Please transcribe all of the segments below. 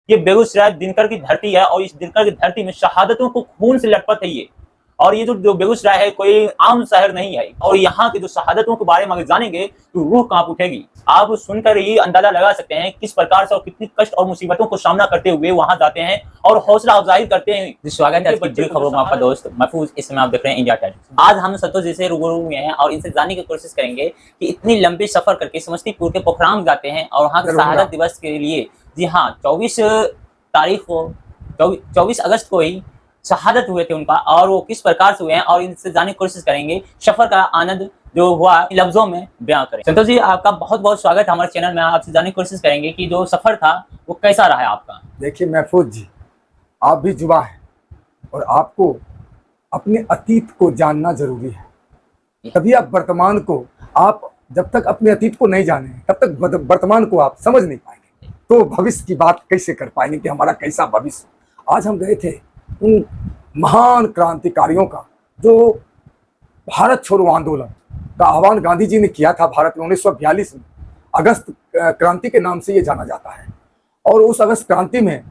ये बेगूसराय दिनकर की धरती है और इस दिनकर की धरती में शहादतों को खून से लटपट है ये। और ये जो बेगूसराय है कोई आम शहर नहीं है और यहाँ की जो शहादतों के बारे में अगर जानेंगे तो रूह कांप उठेगी। आप सुनकर ही अंदाजा लगा सकते हैं किस प्रकार से और कितनी कष्ट और मुसीबतों को सामना करते हुए वहां जाते हैं और हौसला अफजाई करते हैं। स्वागत है आपकी खबरों में, आपका दोस्त महफूज। इस समय आप देख रहे हैं इंडिया टाइम्स। आज हम संतोष जी से रूबरू हुए हैं और इनसे जानने की कोशिश करेंगे कि इतनी लंबी सफर करके समस्तीपुर के पोखराम जाते हैं और वहाँ के शहादत दिवस के लिए, जी हाँ, 24 अगस्त को ही शहादत हुए थे उनका, और वो किस प्रकार से हुए हैं और इनसे जानने की कोशिश करेंगे। सफर का आनंद जो हुआ लफ्जों में बयां करें। संतोष जी, आपका बहुत बहुत स्वागत है हमारे चैनल में। आपसे जानने की कोशिश करेंगे कि जो सफर था वो कैसा रहा है आपका। देखिए महफूज जी, आप भी जुवा हैं और आपको अपने अतीत को जानना जरूरी है, तभी आप वर्तमान को, आप जब तक अपने अतीत को नहीं जाने तब तक वर्तमान को आप समझ नहीं पाएंगे, तो भविष्य की बात कैसे कर पाएंगे कि हमारा कैसा भविष्य। आज हम गए थे उन महान क्रांतिकारियों का, जो भारत छोड़ो आंदोलन का आह्वान गांधी जी ने किया था भारत में 1942 में। अगस्त क्रांति के नाम से ये जाना जाता है। और उस अगस्त क्रांति में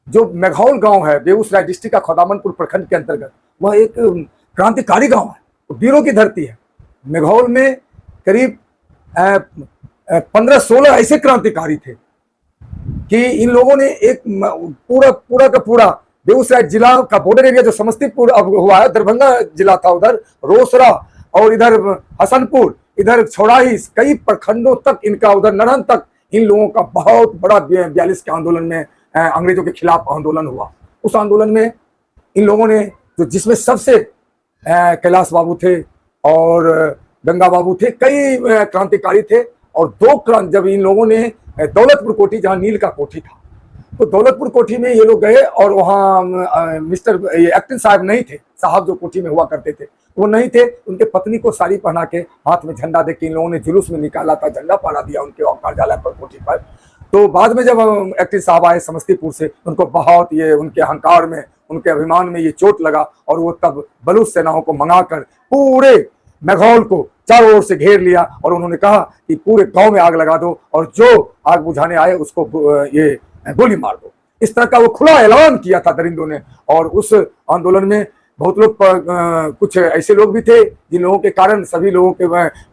जो मेघौल गांव है बेगूसराय डिस्ट्रिक्ट का खोदामनपुर प्रखंड के अंतर्गत, वह एक क्रांतिकारी गांव है, वीरों की धरती है। मेघौल में करीब 15-16 ऐसे क्रांतिकारी थे कि इन लोगों ने एक पूरा का पूरा बेगूसराय जिला का बॉर्डर एरिया जो समस्तीपुर अब हुआ है, दरभंगा जिला था, उधर रोसड़ा और इधर हसनपुर, इधर छौड़ाही, कई प्रखंडों तक इनका, उधर नरहन तक इन लोगों का बहुत बड़ा 42 के आंदोलन में अंग्रेजों के खिलाफ आंदोलन हुआ। उस आंदोलन में इन लोगों ने, जो जिसमें सबसे कैलाश बाबू थे और गंगा बाबू थे, कई क्रांतिकारी थे। और जब इन लोगों ने दौलतपुर कोठी, जहाँ नील का कोठी था, तो दौलतपुर कोठी में ये लोग गए और वहाँ ये एक्टिंग साहब नहीं थे, साहब जो कोठी में हुआ करते थे वो नहीं थे। उनके पत्नी को साड़ी पहना के हाथ में झंडा दे के इन लोगों ने जुलूस में निकाला था, झंडा फहरा दिया उनके कार्यालय पर, कोठी पर। तो बाद में जब एक्टिंग साहब आए समस्तीपुर से, उनको बहुत ये उनके अहंकार में, उनके अभिमान में ये चोट लगा और वो तब बलूच सेनाओं को मंगाकर पूरे मेघौल को चारों ओर से घेर लिया और उन्होंने कहा कि पूरे गांव में आग लगा दो और जो आग बुझाने आए उसको ये गोली मार दो। इस तरह का वो खुला ऐलान किया था दरिंदों ने। और उस आंदोलन में बहुत लोग, कुछ ऐसे लोग भी थे जिन लोगों के कारण सभी लोगों के,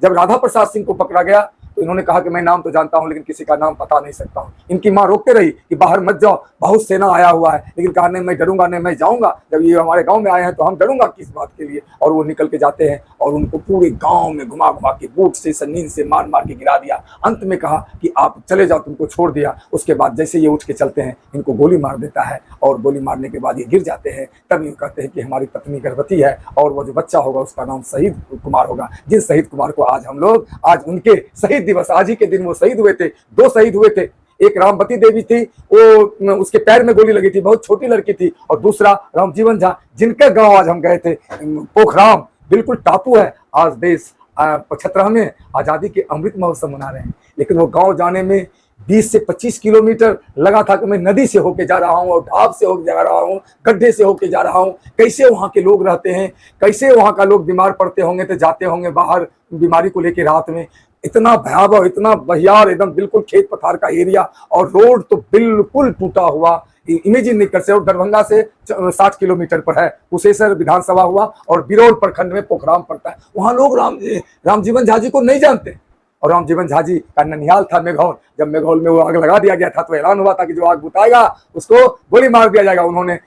जब राधा प्रसाद सिंह को पकड़ा गया तो इन्होंने कहा कि मैं नाम तो जानता हूं लेकिन किसी का नाम पता नहीं सकता हूं। इनकी मां रोकते रही कि बाहर मत जाओ, बहुत सेना आया हुआ है, लेकिन कहा नहीं मैं डरूंगा नहीं, मैं जाऊंगा, जब ये हमारे गांव में आए हैं तो हम डरूंगा किस बात के लिए। और वो निकल के जाते हैं और उनको पूरे गांव में घुमा घुमा के बूट से, सन्नीन से मार मार के गिरा दिया। अंत में कहा कि आप चले जाओ, तुमको छोड़ दिया। उसके बाद जैसे ये उठ के चलते हैं, इनको गोली मार देता है और गोली मारने के बाद ये गिर जाते हैं। तब ये कहते हैं कि हमारी पत्नी गर्भवती है और वो जो बच्चा होगा उसका नाम शहीद कुमार होगा। जिन शहीद कुमार को आज हम लोग, आज उनके शहीद दिवस, आज ही के दिन वो शहीद हुए थे। 2 शहीद हुए थे, एक रामवती देवी थी, वो उसके पैर में गोली लगी थी, बहुत छोटी लड़की थी, और दूसरा रामजीवन झा, जिनका गांव आज हम गए थे, पोखराम, बिल्कुल टापू है। आज देश 75वें आजादी के अमृत महोत्सव मना रहे हैं, लेकिन वो गांव जाने में 20 से 25 किलोमीटर लगा था कि मैं नदी से होके जा रहा हूँ और ढाब से होके जा रहा हूँ, गड्ढे से होके जा रहा हूँ। कैसे वहाँ के लोग रहते हैं, कैसे वहाँ का लोग बीमार पड़ते होंगे, तो जाते होंगे बाहर बीमारी को लेके रात में। इतना भयावह, इतना बहियार, एकदम बिल्कुल खेत पथार का एरिया, और रोड तो बिल्कुल टूटा हुआ, इमेजिन नहीं कर सकते। और दरभंगा से 60 किलोमीटर पर है कुशेश्वर विधानसभा हुआ और बिरौल प्रखंड में पोखराम पड़ता है। वहाँ लोग रामजीवन झा जी को नहीं जानते। और रामजीवन झा जी का ननिहाल था मेघौल। जब मेघौल में वो आग लगा दिया गया था तो ऐलान हुआ था कि जो आग बुताएगा उसको गोली मार दिया जाएगा। उन्होंने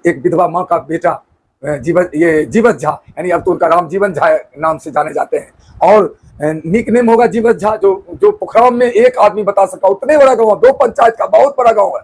एक विधवा माँ का बेटा जीवत झा, यानी अब तो उनका रामजीवन झा नाम से जाने जाते हैं, और निक नेम होगा जीवत झा, जो पोखराम में एक आदमी बता सका, उतने बड़ा गाँव, 2 पंचायत का बहुत बड़ा गाँव है।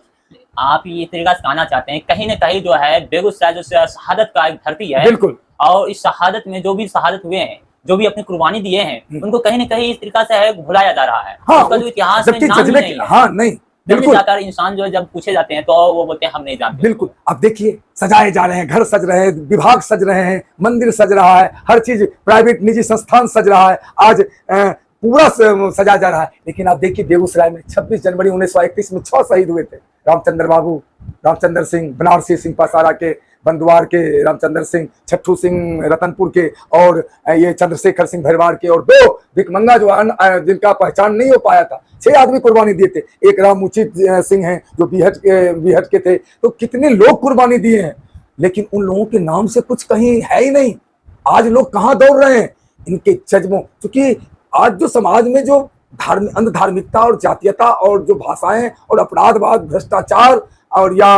आप ये तरीका से कहना चाहते हैं कहीं ना कहीं जो है बेगूसराय जो शहादत का एक धरती है, बिल्कुल, और इस शहादत में जो भी शहादत हुए हैं, जो भी अपनी कुर्बानी दिए हैं, उनको कहीं ना कहीं इस तरीका से है भुलाया जा रहा है। हाँ, उसका जो इतिहास में नाम ही नहीं है। हाँ, नहीं, बिल्कुल। जाकर इंसान जो जब पूछे जाते हैं तो वो बोलते हैं हम नहीं जानते। बिल्कुल। अब देखिए सजाए जा रहे हैं, घर सज रहे हैं, विभाग सज रहे हैं, मंदिर सज रहा है, हर चीज, प्राइवेट निजी संस्थान सज रहा है, आज पूरा सजा जा रहा है। लेकिन आप देखिए बेगूसराय में 26 जनवरी 1931 में 6 शहीद हुए थे। रामचंद्र बाबू, रामचंद्र सिंह, बनारसी सिंह पसारा के बंदवार के रामचंद्र सिंह, छट्टू सिंह रतनपुर के, और ये चंद्रशेखर सिंह भरवाड़ के, और 2 भिकमंगा जो जिनका पहचान नहीं हो पाया था, 6 आदमी कुर्बानी दिए थे। एक रामउचित सिंह हैं जो बीहट के थे। तो कितने लोग कुर्बानी दिए हैं, लेकिन उन लोगों के नाम से कुछ कहीं है ही नहीं। आज लोग कहाँ दौड़ रहे हैं इनके जज्बों, क्योंकि आज जो समाज में जो अंधधार्मिकता और जातीयता और जो भाषाएं और अपराधवाद, भ्रष्टाचार और या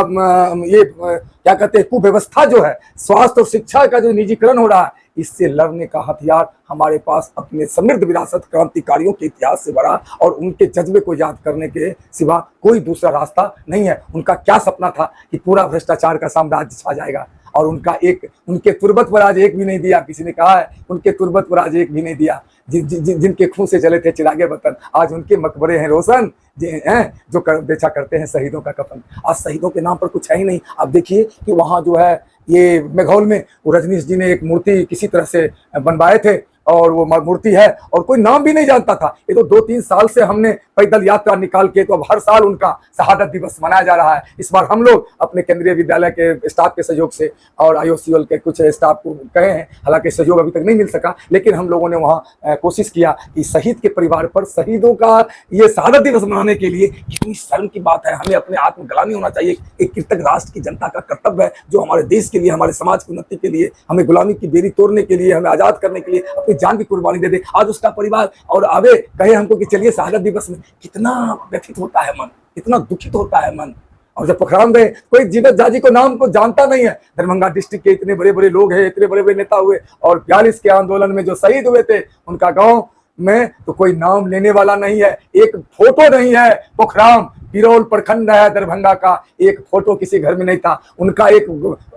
ये क्या कहते हैं कुव्यवस्था जो है, स्वास्थ्य और शिक्षा का जो निजीकरण हो रहा है, इससे लड़ने का हथियार हमारे पास अपने समृद्ध विरासत क्रांतिकारियों के इतिहास से बड़ा और उनके जज्बे को याद करने के सिवा कोई दूसरा रास्ता नहीं है। उनका क्या सपना था कि पूरा भ्रष्टाचार का साम्राज्य छा जाएगा, और उनके तुर्बत पर आज एक भी नहीं दिया। किसी ने कहा है उनके तुर्बत पर आज एक भी नहीं दिया। जिनके खून से चले थे चिरागे वतन, आज उनके मकबरे हैं रोशन, जो बेचा करते हैं शहीदों का कफन। आज शहीदों के नाम पर कुछ है ही नहीं। अब देखिए कि वहाँ जो है ये मेघौल में वो रजनीश जी ने एक मूर्ति किसी तरह से बनवाए थे, और वो मूर्ति है और कोई नाम भी नहीं जानता था। ये तो 2-3 साल से हमने पैदल यात्रा निकाल के, तो अब हर साल उनका शहादत दिवस मनाया जा रहा है। इस बार हम लोग अपने केंद्रीय विद्यालय के स्टाफ के सहयोग से और IOCL के कुछ स्टाफ को कहे हैं, हालांकि सहयोग अभी तक नहीं मिल सका, लेकिन हम लोगों ने वहाँ कोशिश किया कि शहीद के परिवार पर शहीदों का ये शहादत दिवस मनाने के लिए कितनी शर्म की बात है। हमें अपने आत्मग्लानि होना चाहिए। एक कृतज्ञ राष्ट्र की जनता का कर्तव्य है जो हमारे देश के लिए, हमारे समाज की उन्नति के लिए, हमें गुलामी की बेड़ी तोड़ने के लिए, हमें आजाद करने के लिए अपनी जान की कुर्बानी दे दे। आज उसका परिवार और आवे कहे हमको कि चलिए शहादत दिवस में, कितना व्यथित होता है मन, कितना दुखित होता है मन। और जब पोखराम गए, कोई जीवत जाजी को नाम को जानता नहीं है। दरभंगा डिस्ट्रिक्ट के इतने बड़े बड़े लोग हैं, इतने बड़े बड़े नेता हुए, और 42 के आंदोलन में जो शहीद हुए थे उनका गांव में तो कोई नाम लेने वाला नहीं है, एक फोटो नहीं है। पोखराम बिरौल प्रखंड है दरभंगा का, एक फोटो किसी घर में नहीं था। उनका एक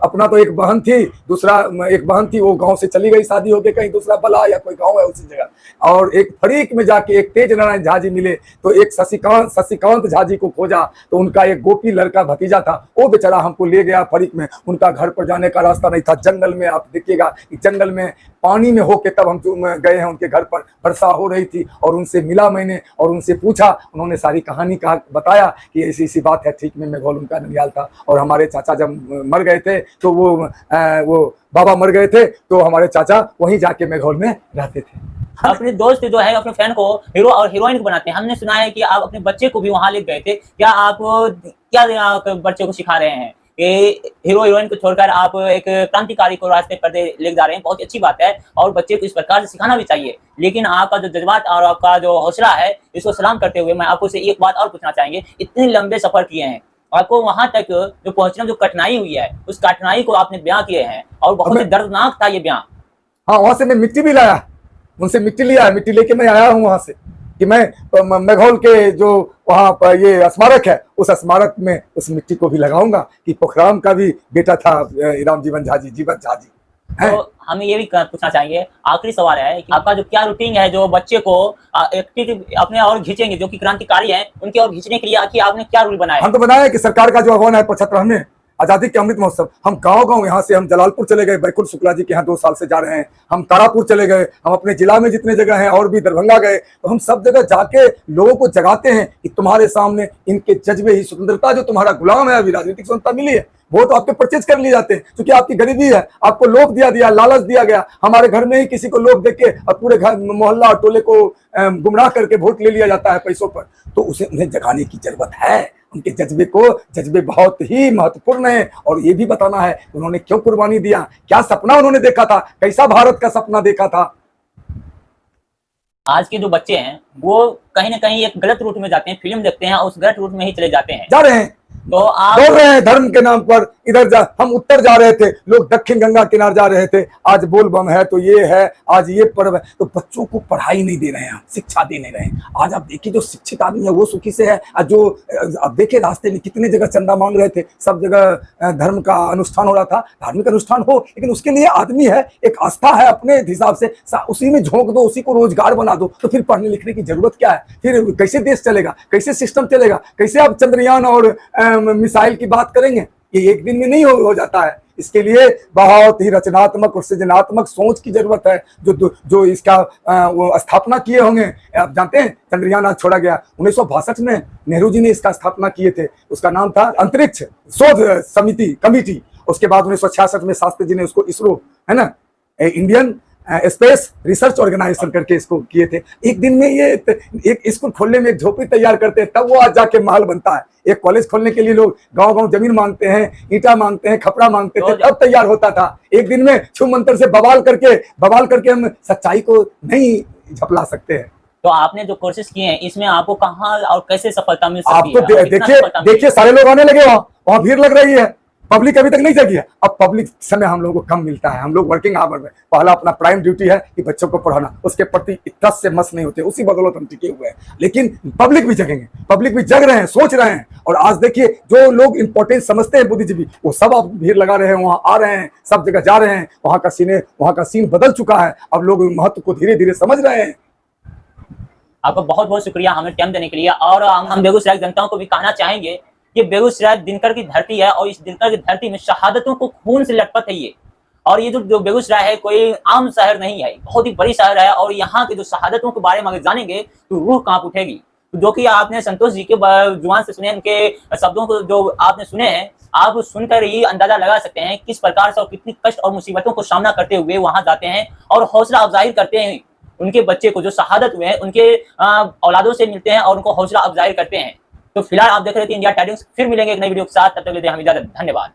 अपना तो एक बहन थी, दूसरा एक बहन थी, वो गांव से चली गई शादी होके कहीं दूसरा बला या कोई गांव है उसी जगह। और एक फरीक में जाके एक तेज नारायण झा जी मिले, तो एक शशिकांत झा जी को खोजा, तो उनका एक गोपी लड़का भतीजा था, वो बेचारा हमको ले गया फरीक में। उनका घर पर जाने का रास्ता नहीं था, जंगल में, आप देखिएगा जंगल में पानी में होके तब हम गए हैं उनके घर पर। वर्षा हो रही थी और उनसे मिला मैंने और उनसे पूछा, उन्होंने सारी कहानी का बताया कि ऐसी ऐसी बात है। ठीक में मेघौल उनका ननियाल था, और हमारे चाचा जब मर गए थे तो वो बाबा मर गए थे तो हमारे चाचा वहीं जाके मेघौल में रहते थे। अपने दोस्त जो है अपने फ्रेंड को हीरो और हीरोइन को बनाते हैं। हमने सुना है कि आप अपने बच्चे को भी वहां ले गए थे, क्या आप क्या बच्चे को सिखा रहे हैं? कि हीरो हीरोइन को छोड़कर आप एक क्रांतिकारी को रास्ते पर ले जा रहे हैं, बहुत अच्छी बात है और बच्चे को इस प्रकार से सिखाना भी चाहिए। लेकिन आपका जो जज्बात और आपका जो हौसला है, इसको सलाम करते हुए मैं आपको से एक बात और पूछना चाहेंगे। इतने लंबे सफर किए हैं, आपको वहां तक जो पहुंचने में जो कठिनाई हुई है, उस कठिनाई को आपने बयां किए हैं और बहुत ही दर्दनाक था ये बयां। हाँ, वहां से मैं मिट्टी भी लाया, उनसे मिट्टी लिया, मिट्टी लेके मैं आया हूँ वहां से कि मैं मेघौल के जो वहाँ पर ये स्मारक है, उस स्मारक में उस मिट्टी को भी लगाऊंगा कि पोखराम का भी बेटा था राम जीवन झा जी, जीवत झा जी। तो हमें ये भी पूछना चाहिए, आखिरी सवाल है कि आपका जो क्या रूटीन है जो बच्चे को अपने और खींचेंगे, जो कि क्रांतिकारी हैं, उनके और खींचने के लिए कि आपने क्या रूल बनाया? हम तो बनाया कि सरकार का जो आह्वान है 75 में आजादी के अमृत महोत्सव, हम गांव-गांव यहाँ से हम जलालपुर चले गए, बैकुंठ शुक्ला जी के यहाँ 2 साल से जा रहे हैं, हम तारापुर चले गए, हम अपने जिला में जितने जगह हैं और भी दरभंगा गए, तो हम सब जगह जाके लोगों को जगाते हैं कि तुम्हारे सामने इनके जज्बे ही स्वतंत्रता, जो तुम्हारा गुलाम है, अभी राजनीतिक स्वतंत्रता मिली है, वो तो आपके परचेज कर लिए जाते हैं क्योंकि आपकी गरीबी है, आपको लोभ दिया, लालच दिया गया। हमारे घर में ही किसी को लोभ देके और पूरे घर मोहल्ला और टोले को गुमराह करके वोट ले लिया जाता है पैसों पर। तो उन्हें जगाने की जरूरत है। उनके जज्बे बहुत ही महत्वपूर्ण है और ये भी बताना है उन्होंने क्यों कुर्बानी दिया, क्या सपना उन्होंने देखा था, कैसा भारत का सपना देखा था। आज के जो बच्चे हैं वो कहीं ना कहीं एक गलत रूट में जाते हैं, फिल्म देखते हैं और उस गलत रूट में ही चले जाते हैं, जा रहे हैं, तो आप दौड़ रहे हैं धर्म के नाम पर। इधर हम उत्तर जा रहे थे, लोग दक्षिण गंगा किनारे जा रहे थे, आज बोल बम है तो ये है, आज ये पर्व है, तो बच्चों को पढ़ाई नहीं दे रहे हैं, शिक्षा दे नहीं रहे हैं। आज आप देखिए जो शिक्षित आदमी है वो सुखी से है, जो आप देखिए रास्ते में कितने जगह चंदा मांग रहे थे, सब जगह धर्म का अनुष्ठान हो रहा था। धार्मिक अनुष्ठान हो, लेकिन उसके लिए आदमी है, एक आस्था है, अपने हिसाब से उसी में झोंक दो, उसी को रोजगार बना दो, तो फिर पढ़ने लिखने की जरूरत क्या है? फिर कैसे देश चलेगा, कैसे सिस्टम चलेगा, कैसे आप चंद्रयान और मिसाइल की बात करेंगे? ये एक दिन में नहीं हो जाता है। इसके लिए बहुत ही रचनात्मक और सृजनात्मक सोच की जरूरत है। जो इसका वो स्थापना किए होंगे, आप जानते हैं चंद्रयान आज छोड़ा गया 1962 में, नेहरू जी ने इसका स्थापना किए थे, उसका नाम था अंतरिक्ष शोध समिति कमिटी, उसके बाद 1966 में शास्त्री जी ने उसको इसरो, है ना, इंडियन स्पेस रिसर्च ऑर्गेनाइजेशन करके इसको किए थे। एक दिन में ये एक स्कूल खोलने में एक झोपड़ी तैयार करते हैं, तब वो आज जाके महल बनता है। एक कॉलेज खोलने के लिए लोग गांव गांव जमीन मांगते हैं, ईंटा मांगते हैं, खपड़ा मांगते थे, तब तैयार होता था। एक दिन में छू मंत्र से बवाल करके हम सच्चाई को नहीं झपला सकते हैं। तो आपने जो कोर्सेज किए हैं इसमें आपको कहाँ और कैसे सफलता मिल सकती आपको है? देखिए सारे लोग आने लगे, वहां भीड़ लग रही है, पब्लिक अभी तक नहीं जगी है। अब पब्लिक समय हम लोगों को कम मिलता है, हम लोग वर्किंग आवर में पहला अपना प्राइम ड्यूटी है कि बच्चों को पढ़ाना, उसके प्रति टस से मस नहीं होते, उसी बदौलत हम टिके हुए हैं। लेकिन पब्लिक भी जगेंगे, पब्लिक भी जग रहे हैं, सोच रहे हैं। और आज देखिए जो लोग इंपॉर्टेंट समझते हैं बुद्धिजीवी, वो सब अब भीड़ लगा रहे हैं, वहां आ रहे हैं, सब जगह जा रहे हैं। वहां का सीन बदल चुका है, अब लोग महत्व को धीरे धीरे समझ रहे हैं। आपका बहुत बहुत शुक्रिया हमें टाइम देने के लिए। और हम बेगूसराय जनताओं को भी कहना चाहेंगे कि बेगूसराय दिनकर की धरती है और इस दिनकर की धरती में शहादतों को खून से लटपट है ये। और ये जो बेगूसराय है कोई आम शहर नहीं है, बहुत ही बड़ी शहर है। और यहाँ के जो शहादतों के बारे में अगर जानेंगे तो रूह कांप उठेगी। जो कि आपने संतोष जी के जुबान से सुने, उनके शब्दों को जो आपने सुने हैं, आप सुनकर ही अंदाजा लगा सकते हैं किस प्रकार से और कितनी कष्ट और मुसीबतों को सामना करते हुए वहां जाते हैं और हौसला अफजाई करते हैं। उनके बच्चे को जो शहादत हुए हैं उनके औलादों से मिलते हैं और उनको हौसला अफजाई करते हैं। तो फिलहाल आप देख रहे थे इंडिया टाइम्स, फिर मिलेंगे एक नई वीडियो के साथ, तब तक के लिए हमें इजाजत, धन्यवाद।